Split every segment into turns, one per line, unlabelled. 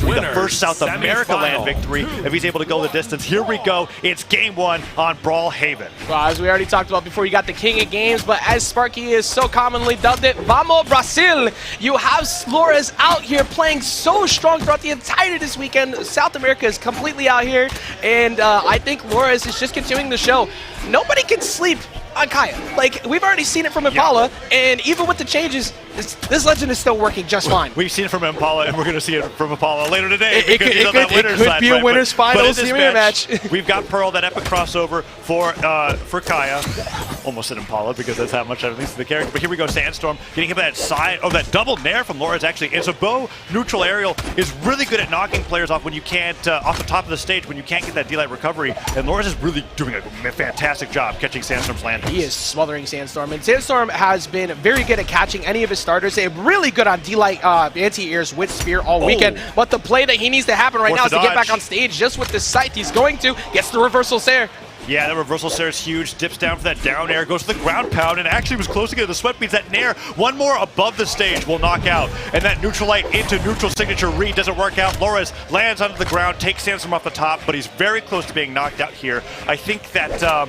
be the first South America LAN victory if he's able to go the distance. Here we go. It's game one on Brawlhaven.
Well, as we already talked about before, you got the king of games, but as Sparky is so commonly dubbed it, Vamos Brasil! You have Flores out here playing so strong throughout the entirety of this weekend. South America is completely out here, and I think Flores is just continuing the show. Nobody can sleep on Kaya. Like, we've already seen it from Impala, and even with the changes, this legend is still working just fine.
We've seen it from Impala, and we're going to see it from Impala later today.
It could be a winner's finals match.
We've got Pearl, that epic crossover for Kaya. Almost said Impala because that's how much I've least the character. But here we go, Sandstorm getting hit by that side, that double nair from Lores actually. And so Bo neutral aerial is really good at knocking players off when you can't, off the top of the stage, when you can't get that D-Light recovery. And Lores is really doing a fantastic job catching Sandstorm's landings.
He is smothering Sandstorm, and Sandstorm has been very good at catching any of his starters. They're really good on D-Light anti-airs with Spear all weekend, but the play that he needs to happen right now is to get back on stage just with the sight he's going to, gets the reversal Sair.
Yeah, the reversal Sair is huge, dips down for that down air, goes to the ground pound, and actually was close to get the sweat beats. That nair, one more above the stage will knock out, and that neutral light into neutral signature read doesn't work out. Lores lands onto the ground, takes Sandstorm off the top, but he's very close to being knocked out here. I think that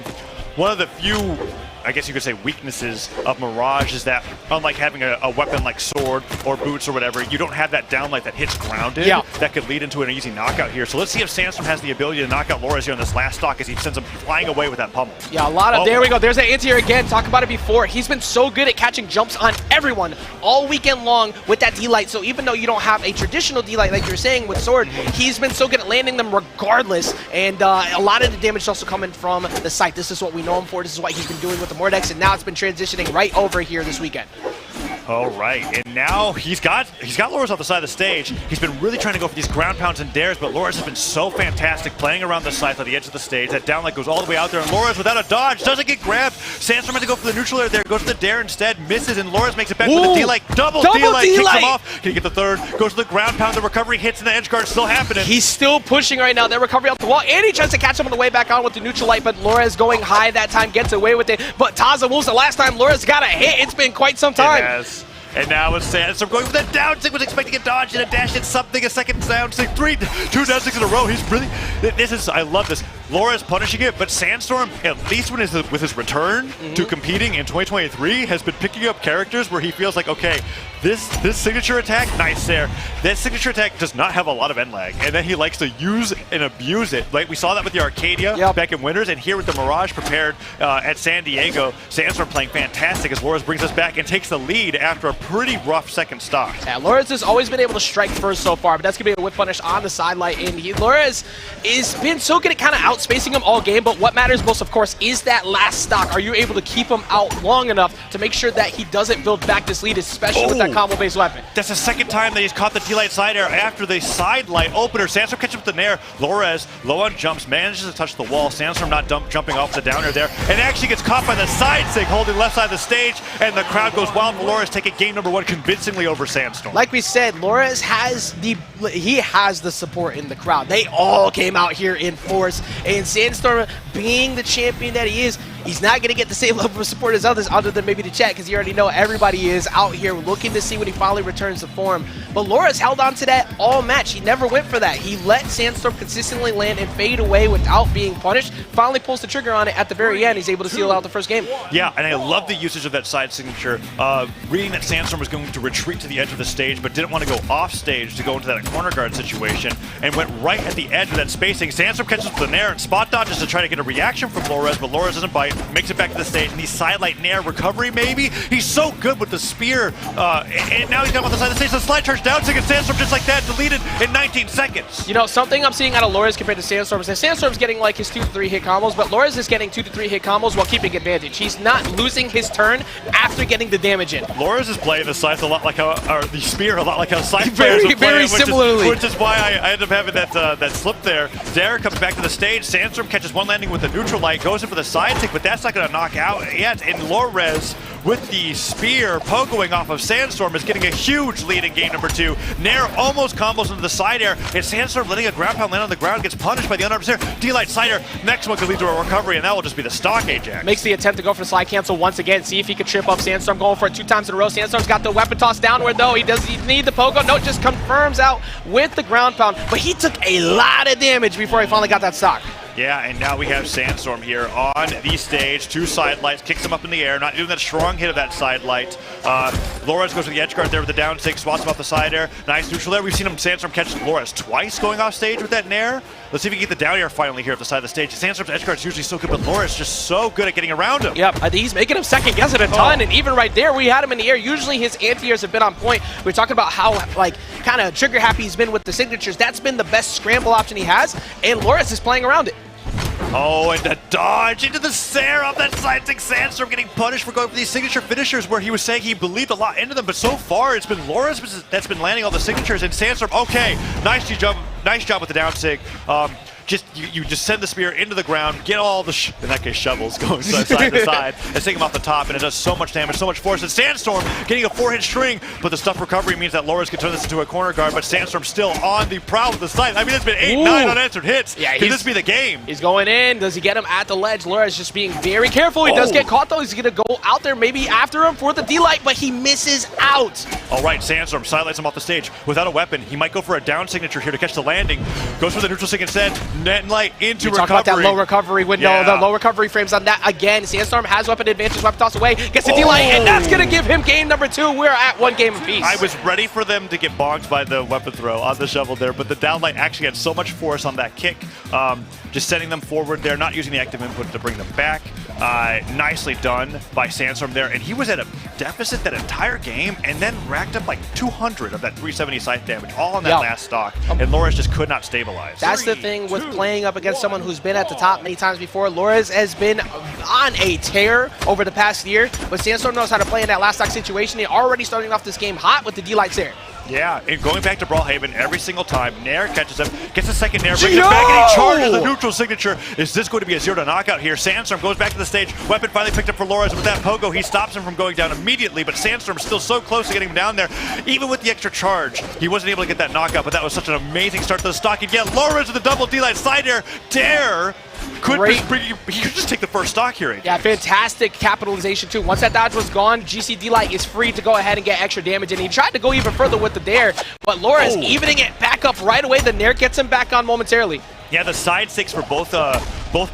one of the few, I guess you could say, weaknesses of Mirage is that, unlike having a weapon like sword or boots or whatever, you don't have that downlight that hits grounded that could lead into an easy knockout here. So let's see if Sandstorm has the ability to knock out Lores here in this last stock as he sends him flying away with that pummel.
Yeah, a lot of, there we go, there's that anti-air again, talk about it before. He's been so good at catching jumps on everyone all weekend long with that D-Light, so even though you don't have a traditional D-Light like you're saying with sword, he's been so good at landing them regardless, and a lot of the damage is also coming from the sight. This is what we know him for, this is what he's been doing with the Mordex, and now it's been transitioning right over here this weekend.
All right, and now he's got Lores off the side of the stage. He's been really trying to go for these ground pounds and dares, but Lores has been so fantastic playing around the side on the edge of the stage. That downlight goes all the way out there, and Lores, without a dodge, doesn't get grabbed. Sandstorm has to go for the neutral air there, goes for the dare instead, misses, and Lores makes it back with a D-Light. Double D-Light, kicks him off. Can he get the third? Goes to the ground pound, the recovery hits, and the edge guard still happening.
He's still pushing right now, that recovery off the wall, and he tries to catch him on the way back on with the neutral light, but Lores going high that time, gets away with it. But Taza moves the last time Lores got a hit. It's been quite some time.
It has. And now it's Sandstorm going for that down sig, was expecting a dodge and a dash hit something, a second down sig, two down sigs in a row. He's really, I love this. Lores punishing it, but Sandstorm, at least with his return to competing in 2023, has been picking up characters where he feels like, okay, this signature attack, nice there. That signature attack does not have a lot of end lag, and then he likes to use and abuse it. Like we saw that with the Arcadia back in Winters, and here with the Mirage prepared at San Diego. Sandstorm playing fantastic as Lores brings us back and takes the lead after a pretty rough second stock.
Yeah, Lores has always been able to strike first so far, but that's going to be a whip punish on the sidelight, and Lores has been so good at kind of outspacing him all game, but what matters most, of course, is that last stock. Are you able to keep him out long enough to make sure that he doesn't build back this lead, especially with that combo-based weapon?
That's the second time that he's caught the D-Light side air after the sidelight opener. Sandstorm catches with the nair. Lores, low on jumps, manages to touch the wall. Sandstorm not jumping off the downer there, and actually gets caught by the side sig holding left side of the stage, and the crowd goes wild for Lores, taking game number one convincingly over Sandstorm.
Like we said, Lores has the support in the crowd. They all came out here in force, and Sandstorm, being the champion that he is, he's not going to get the same level of support as others, other than maybe the chat, because you already know everybody is out here looking to see when he finally returns to form. But Lores held on to that all match. He never went for that. He let Sandstorm consistently land and fade away without being punished. Finally pulls the trigger on it at the very end. He's able to seal out the first game.
Yeah, and I love the usage of that side signature. Reading that Sandstorm was going to retreat to the edge of the stage, but didn't want to go off stage to go into that corner guard situation, and went right at the edge of that spacing. Sandstorm catches with the nair and spot dodges to try to get a reaction from Lores, but Lores doesn't bite, makes it back to the stage, and the sidelight nair recovery maybe. He's so good with the spear, and now he's got him on the side of the stage. The slide charge down, and Sandstorm just like that, deleted in 19 seconds.
You know, something I'm seeing out of Lores compared to Sandstorm is that Sandstorm's getting like his 2 to 3 hit combos, but Lores is getting 2 to 3 hit combos while keeping advantage. He's not losing his turn after getting the damage in.
Lores is playing the scythe a lot like how, or the spear a lot like how scythe players are playing,
very similarly.
Which is why I ended up having that slip there. Dare comes back to the stage. Sandstorm catches one landing with the neutral light, goes in for the side tick, but that's not going to knock out yet. And Lorez with the spear pogoing off of Sandstorm is getting a huge lead in game number 2. Nair almost combos into the side air, and Sandstorm letting a ground pound land on the ground, gets punished by the unarmed Nair. D-Light side air, next one could lead to a recovery, and that will just be the stock Ajax.
Makes the attempt to go for slide cancel once again, see if he could trip up Sandstorm, going for it 2 times in a row. Sandstorm's got the weapon toss downward though, he doesn't need the pogo, no, just confirms out with the ground pound, but he took a lot of damage before he finally got that stock.
Yeah, and now we have Sandstorm here on the stage. 2 side lights, kicks him up in the air, not doing that strong hit of that side light. Lorez goes to the edge guard there with the down 6, swats him off the side air. Nice neutral there. We've seen him, Sandstorm catch Lorez twice going off stage with that Nair. Let's see if we can get the down air finally here at the side of the stage. Sandstorm's edge guard is usually so good, but Lorez just so good at getting around him.
Yep, I think he's making him second guess it a ton, and even right there, we had him in the air. Usually his anti-airs have been on point. We're talking about how, like, kind of trigger happy he's been with the signatures. That's been the best scramble option he has, and Lorez is playing around it.
Oh, and the dodge into the Sarah off that side stick. Sandstorm getting punished for going for these signature finishers where he was saying he believed a lot into them, but so far it's been Lorez that's been landing all the signatures, and Sandstorm, okay, nice job with the down sig. You just send the spear into the ground, get all the, in that case, shovels going side to side, and take him off the top, and it does so much damage, so much force. And Sandstorm getting a 4-hit string, but the stuff recovery means that Lorez can turn this into a corner guard, but Sandstorm still on the prowl of the side. I mean, it's been 8-9 unanswered hits. Yeah, could this be the game?
He's going in. Does he get him at the ledge? Lorez just being very careful. He does get caught, though. He's going to go out there maybe after him for the D-Light, but he misses out.
All right, Sandstorm sidelights him off the stage. Without a weapon, he might go for a down signature here to catch the landing. Goes for the neutral sig instead. Net and light into recovery.
Talk about that low recovery window, the low recovery frames on that again. Sandstorm has weapon advantage, weapon toss away, gets the D-Light, and that's going to give him game number 2. We're at 1 game apiece.
I was ready for them to get bonked by the weapon throw on the shovel there, but the downlight actually had so much force on that kick, just sending them forward there, not using the active input to bring them back. Nicely done by Sandstorm there, and he was at a deficit that entire game, and then racked up like 200 of that 370 scythe damage, all on that last stock, and Lorez just could not stabilize.
That's the thing with playing up against someone who's been at the top many times before. Lorez has been on a tear over the past year, but Sandstorm knows how to play in that last stock situation. They're already starting off this game hot with the D-Lights there.
Yeah, and going back to Brawlhaven every single time, Nair catches him, gets a second Nair, brings it back, and he charges the neutral signature. Is this going to be a 0 to knockout here? Sandstorm goes back to the stage. Weapon finally picked up for Lorez with that pogo. He stops him from going down immediately, but Sandstorm's still so close to getting him down there. Even with the extra charge, he wasn't able to get that knockout, but that was such an amazing start to the stock. Again, Lorez with the double D-Light side air. Dare he could just take the first stock here. Ajax.
Yeah, fantastic capitalization too. Once that dodge was gone, GC D-Light is free to go ahead and get extra damage, and he tried to go even further with the dare, but Lorez evening it back up right away. The Nair gets him back on momentarily.
Yeah, the side sticks for both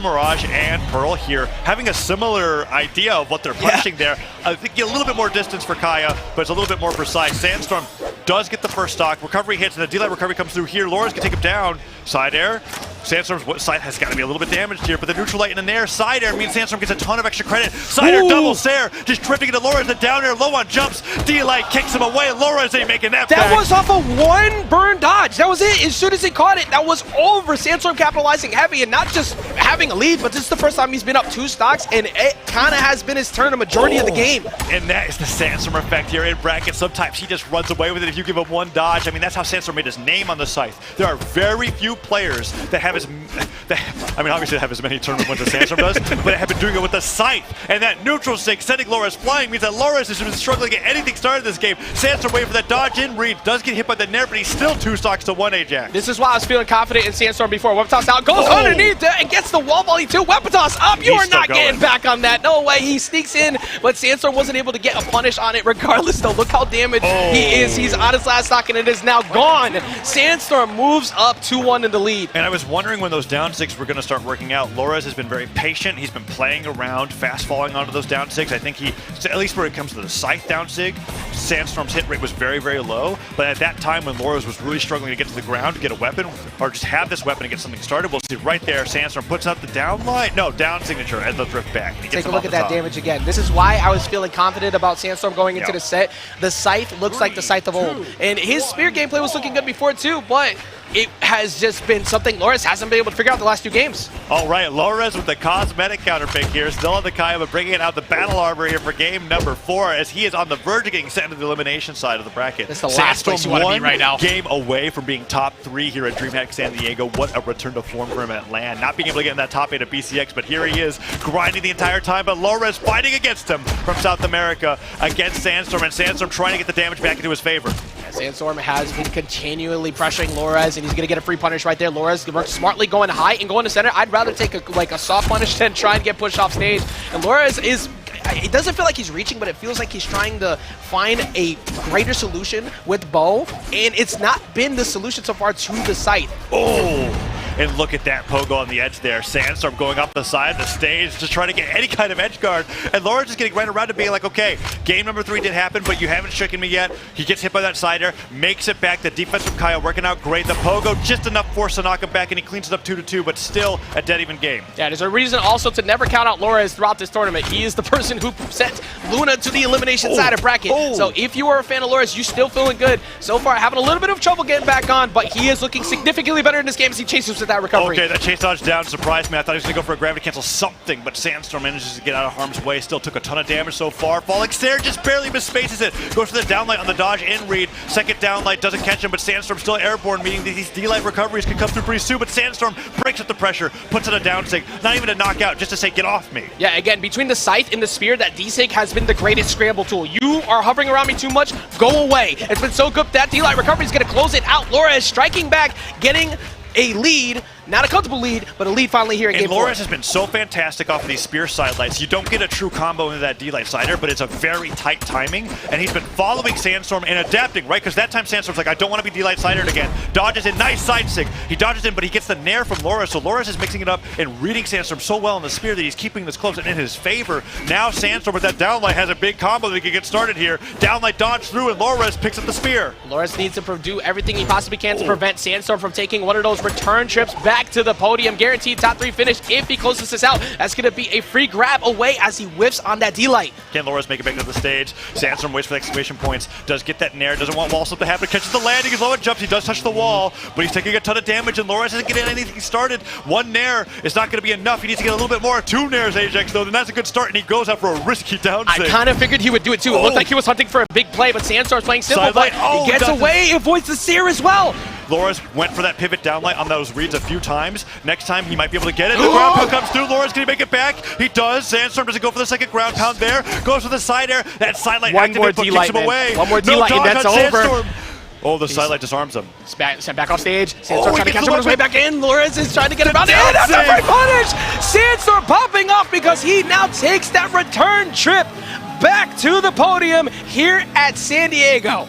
Mirage and Pearl here, having a similar idea of what they're punishing there. I think a little bit more distance for Kaya, but it's a little bit more precise. Sandstorm does get the first stock. Recovery hits, and the D-Light recovery comes through here. Lorez can take him down. Side air. Sandstorm's side has got to be a little bit damaged here, but the neutral light in the Nair side air means Sandstorm gets a ton of extra credit. Side air, double Sair, just drifting into Lorez, the down air, low on jumps. D-Light kicks him away. Lorez ain't making that back.
That was off of 1 burn dodge. That was it. As soon as he caught it, that was over. Sandstorm capitalizing heavy and not just having a lead, but this is the first time he's been up 2 stocks, and it kind of has been his turn a majority of the game.
And that is the Sandstorm effect here in bracket. Sometimes he just runs away with it if you give him 1 dodge. I mean, that's how Sandstorm made his name on the scythe. There are very few players that have obviously have as many tournament wins as Sandstorm does, but have been doing it with the scythe. And that neutral stick sending Lorez flying means that Lorez has been struggling to get anything started in this game. Sandstorm waiting for that dodge in read, does get hit by the Nair, but he's still 2 stocks to 1 Ajax.
This is why I was feeling confident in Sandstorm before. Weapon toss out, goes underneath there and gets the wall volley too. Weapon toss up, you are not getting back on that. No way, he sneaks in, but Sandstorm wasn't able to get a punish on it regardless though. Look how damaged he is. He's on his last stock and it is now gone. Sandstorm moves up 2-1 in the lead.
And I was wondering when those down 6 were going to start working out. Lorez has been very patient. He's been playing around, fast falling onto those down 6. I think at least where it comes to the scythe down sig, Sandstorm's hit rate was very, very low. But at that time when Lorez was really struggling to get to the ground to get a weapon, or just have this weapon to get something started, we'll see right there, Sandstorm puts out the down line, down signature as the drift back.
Take a look at that damage again. This is why I was feeling confident about Sandstorm going into the set. The scythe looks like the scythe of old. And his spear gameplay was looking good before too, but it has just been something Loris hasn't been able to figure out the last 2 games.
All right, Lores with the cosmetic counter pick here, still on the Kaya, but bringing it out the battle armor here for game number 4 as he is on the verge of getting sent into the elimination side of the bracket.
That's the last place you want to be right now.
Game away from being top 3 here at Dreamhack San Diego. What a return to form for him at LAN. Not being able to get in that top 8 of BCX, but here he is grinding the entire time, but Lores fighting against him from South America against Sandstorm, and Sandstorm trying to get the damage back into his favor.
Sandstorm has been continually pressuring Lores, and he's going to get a free punish right there. Lores works smartly going high and going to center. I'd rather take a soft punish than try and get pushed off stage. And Lores is... It doesn't feel like he's reaching, but it feels like he's trying to find a greater solution with Bo, and it's not been the solution so far to the site.
Oh! And look at that pogo on the edge there. Sandstorm going up the side of the stage to try to get any kind of edge guard. And Lawrence is getting right around to being like, okay, game number 3 did happen, but you haven't stricken me yet. He gets hit by that sider, makes it back. The defense from Kyle working out great. The pogo just enough force to knock him back, and he cleans it up 2-2, but still a dead even game.
Yeah, there's a reason also to never count out Lores throughout this tournament. He is the person who sent Luna to the elimination side of bracket. So if you are a fan of Lores, you're still feeling good. So far, having a little bit of trouble getting back on, but he is looking significantly better in this game as he chases with that recovery.
Okay, that chase dodge down surprised me. I thought he was going to go for a gravity cancel something, but Sandstorm manages to get out of harm's way. Still took a ton of damage so far. Falling Stair just barely misspaces it. Goes for the downlight on the dodge in read. Second downlight doesn't catch him, but Sandstorm still airborne, meaning that these D-light recoveries can come through pretty soon, but Sandstorm breaks up the pressure, puts in a down sig. Not even a knockout, just to say, get off me.
Yeah, again, between the Scythe and the Spear, that D-sig has been the greatest scramble tool. You are hovering around me too much, go away. It's been so good that D-light recovery is going to close it out. Lores striking back, getting a lead. Not a comfortable lead, but a lead finally here in game 4.
Lores has been so fantastic off of these Spear sidelights. You don't get a true combo into that D-light sider, but it's a very tight timing, and he's been following Sandstorm and adapting, right? Because that time Sandstorm's like, I don't want to be D-light sidered again. Dodges in, nice side sig. He dodges in, but he gets the nair from Lores, so Lores is mixing it up and reading Sandstorm so well in the Spear that he's keeping this close and in his favor. Now Sandstorm with that downlight has a big combo that he can get started here. Downlight dodge through, and Lores picks up the Spear.
Lores needs to do everything he possibly can to prevent Sandstorm from taking one of those return trips back to the podium. Guaranteed top 3 finish if he closes this out. That's going to be a free grab away as he whiffs on that D-light.
Can Lores make it back to the stage? Sandstorm waits for the exclamation points. Does get that nair. Doesn't want wall slip to happen. Catches the landing. He's low and jumps. He does touch the wall, but he's taking a ton of damage, and Lores isn't getting anything started. One nair is not going to be enough. He needs to get a little bit more. 2 nairs, Ajax, though. Then that's a good start, and he goes out for a risky down
I kind of figured he would do it, too. It looked like he was hunting for a big play, but Sandstorm's playing simple, but he gets away, avoids the sear as well.
Lores went for that pivot downlight on those reads a few times. Next time, he might be able to get it. The ground pound comes through. Lores, can he make it back? He does. Sandstorm doesn't go for the second ground pound there. Goes for the side air. That sidelight activates, but kicks him away.
One more D-light, and that's over.
Oh, the sidelight disarms him.
Sent back off stage. Sandstorm trying to catch him on his way back in. Lores is trying to get around it. And that's a free punish! Sandstorm popping off because he now takes that return trip back to the podium here at San Diego.
Wow.